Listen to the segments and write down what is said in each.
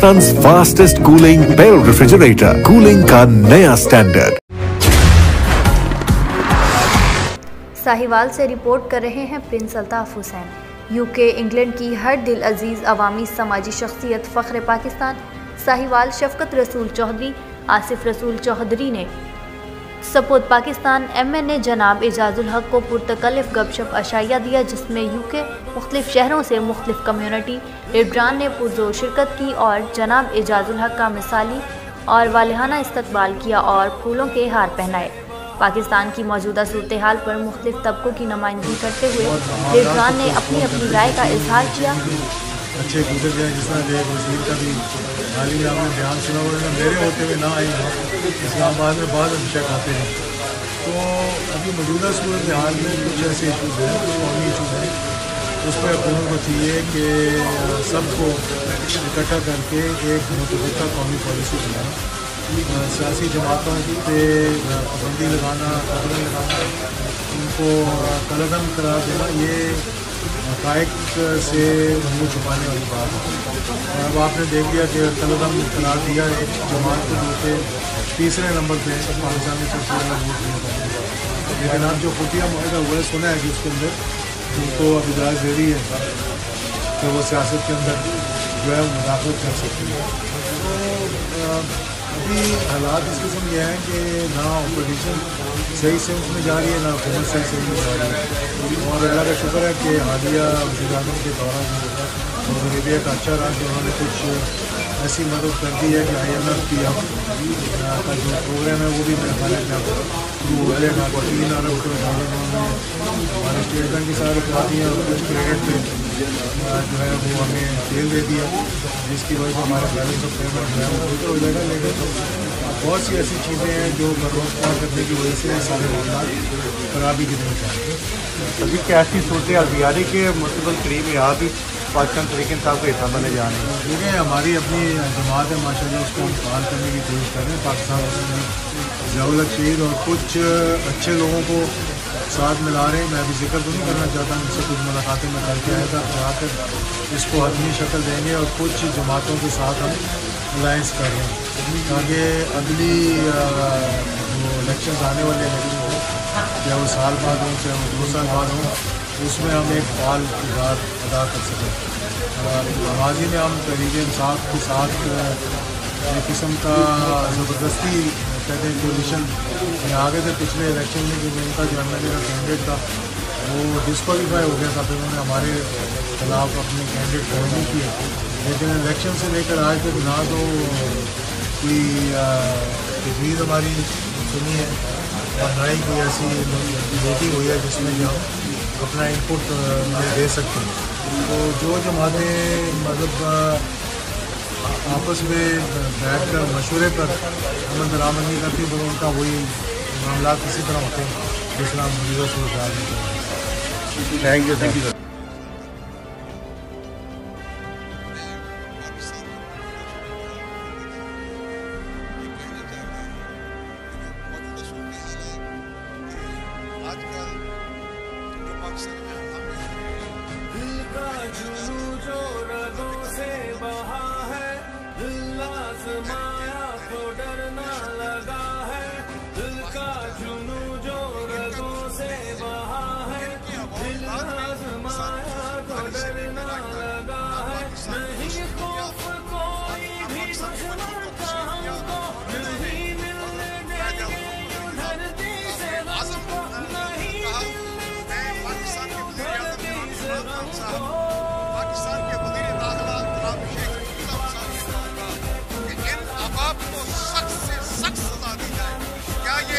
Pakistan's fastest cooling barrel refrigerator. Cooling का नया standard. Sahiwal से रिपोर्ट कर रहे हैं Prince Altaf Hussain. UK England की हर दिल अजीज अवामी समाजी शख्सियत फ़ख्र पाकिस्तान साहिवाल शफकत रसूल चौधरी आसिफ रसूल चौधरी ने सपोत पाकिस्तान MNA जनाब एजाजुल हक को पुरतकल्लिफ गपशप अशाया दिया, जिसमें यूके मुख्तलिफ शहरों से मुख्तलिफ कम्यूनिटी लीडरान ने पुरजोर शिरकत की और जनाब एजाजुल हक का मिसाली और वालिहाना इस्तकबाल किया और फूलों के हार पहनाए। पाकिस्तान की मौजूदा सूरत हाल पर मुख्तलिफ तबकों की नुमाइंदगी करते हुए लीडरान ने अपनी अपनी राय का इजहार किया। अच्छे गुजर गए, जिस तरह जो वज़ीर का भी हाल ही में आपने बयान सुना, उन्होंने मेरे होते हुए ना आई इस्लामाबाद में बाद अभिषेक आते हैं। तो अभी मौजूदा सूरत हाल में कुछ ऐसे इशूज़ हैं, कुछ कौमी इशूज़ हैं, उस पर हुकूमत को चाहिए कि सबको इकट्ठा करके एक मुतफ़िक़ा कौमी पॉलिसी बनाए। सियासी जमातों पे पाबंदी लगाना, कदम लगाना, उनको कलदम करार देना, ये हक़ाइक़ से मुँह छुपाने वाली बात है। अब आपने देख लिया कि कलदम करार दिया एक जमात को, जो कि तीसरे नंबर पे पाकिस्तान में सबसे ज़्यादा वोट नहीं पाते, लेकिन अब जो खुफिया मुआहदा हुआ है, सुना है कि उसके अंदर उनको अब इजाज़त दे रही है कि वो सियासत के अंदर जो है मुदाखलत कर सकती है। तो अभी हालात इस किस्म के हैं कि ना अपोजिशन सही सेंस में जा रही है, ना हुकूमत सही सेंस में जा रही है। और अल्लाह का शुक्र है कि हालिया वज़ीर-ए-आज़म के दौरान सऊदी अरबिया का अच्छा रहा कि उन्होंने कुछ ऐसी मदद कर दी है कि IMF की अब का जो प्रोग्राम है वो भी मेरे ख्याल है शुरू हो जाएगा। 3 अरब डॉलर उन्होंने हमारे स्टेट बैंक की सारी करवा दी है और कुछ क्रेडिट पे जो है वो हमें तेल दे दिया, जिसकी वजह से हमारा बैलेंस ऑफ पेमेंट जो है वो बेहतर हो जाएगा। लेकिन बहुत सी ऐसी चीज़ें हैं जो बर्बाद करने की वजह से सारे मामला खराबी की नहीं चाहिए। अभी कैसी सूरत हाल के मुस्तक़बिल करीब में आप भी पाकिस्तान तरीके साहब का हिस्सा बने जा रहे हैं? देखिए, हमारी अपनी जमात है माशाल्लाह, उसको हम फाल करने की कोशिश कर रहे हैं। पाकिस्तान में ज़ियाउल शहीद और कुछ अच्छे लोगों को साथ मिला रहे हैं। मैं अभी जिक्र तो नहीं करना चाहता, मुझसे कुछ मुलाकातें में करके आया था, तो आकर इसको हतमी शक्ल देंगे और कुछ जमातों के साथ हम अलायंस कर रहे हैं ताकि अगली जो इलेक्शन आने वाले इलेक्शन हो, चाहे वो साल बाद हो चाहे वो 2 साल बाद हो, उसमें हम एक फाल किरदार अदा कर सकें। माजी में हम तहरीक इंसाफ के साथ एक किस्म का ज़बरदस्ती कहते हैं कोलिशन में आगे थे पिछले इलेक्शन में, जो उनका जो MNA का कैंडिडेट था वो डिस्क्वालीफाई हो गया था, फिर उन्होंने हमारे खिलाफ अपने कैंडिडेट खड़े नहीं किए। लेकिन इलेक्शन से लेकर आज तक ना तो कोई तजवीज़ हमारी सुनी है और ना ही कोई ऐसी मीटिंग हुई है जिसमें जो हम अपना इनपुट दे सकते हैं। तो जो जमातें मतलब आपस में बैठ कर मशवरे पर अमन दरामंदी करती तो उनका वही मामला इसी तरह होते हैं जिस तरह मौजूदा सूरत हाल में। Thank you.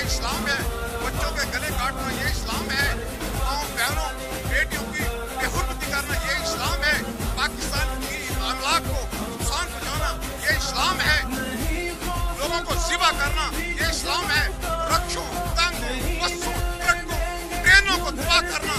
इस्लाम है? बच्चों के गले काटना ये इस्लाम है? माओ बहनों बेटियों की बेहुरमती करना ये इस्लाम है? पाकिस्तान की अमलाक को नुकसान पहुंचाना ये इस्लाम है? लोगों को ज़िबा करना ये इस्लाम है? रक्षों, तंगों, बसों, ट्रकों, ट्रेनों को तबाह करना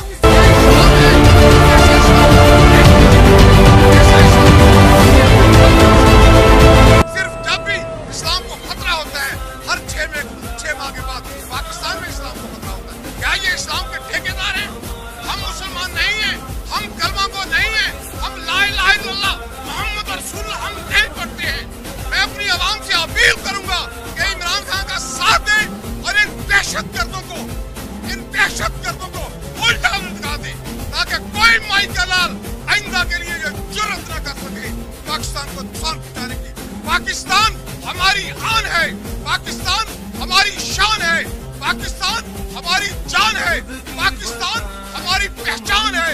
पाकिस्तान को नुकसान पहुंचाने की। पाकिस्तान हमारी आन है, पाकिस्तान हमारी शान है, पाकिस्तान हमारी जान है, पाकिस्तान हमारी पहचान है,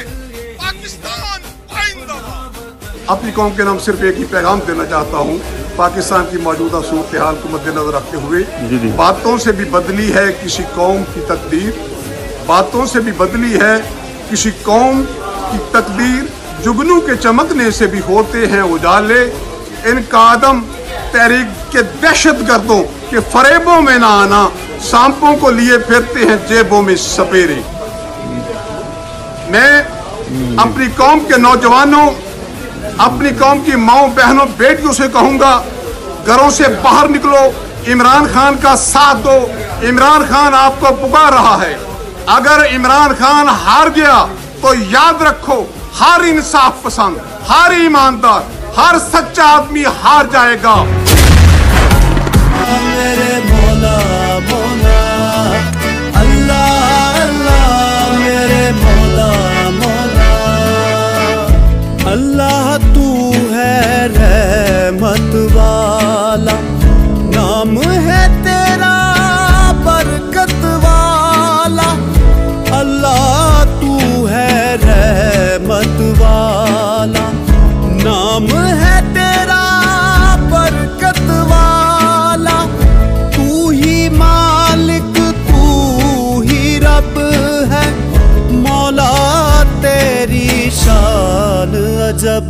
पाकिस्तान जिंदाबाद। अपनी कौम के नाम सिर्फ एक ही पैगाम देना चाहता हूँ। पाकिस्तान की मौजूदा सूरत हाल को मद्देनजर रखते हुए बातों से भी बदली है किसी कौम की तकदीर, बातों से भी बदली है किसी कौम की तकदीर, जुगनू के चमकने से भी होते हैं उजाले, इनका आदम तहरीक के दहशत गर्दों के फरेबों में ना आना, सांपों को लिए फिरते हैं जेबों में सपेरे। मैं अपनी कौम के नौजवानों, अपनी कौम की माओ बहनों बेटियों से कहूंगा, घरों से बाहर निकलो, इमरान खान का साथ दो। इमरान खान आपको पुकार रहा है। अगर इमरान खान हार गया तो याद रखो, हर इंसाफ पसंद, हर ईमानदार, हर सच्चा आदमी हार जाएगा। मेरे मौला मौला अल्लाह अल्लाह, मेरे मौला मौला अल्लाह, तू है रहमत वाला, नाम है तेरा बरकत वाला। अल्लाह तू है रहमत वाला, नाम है तेरा बरकत वाला। तू ही मालिक, तू ही रब है, मौला तेरी शान अजब।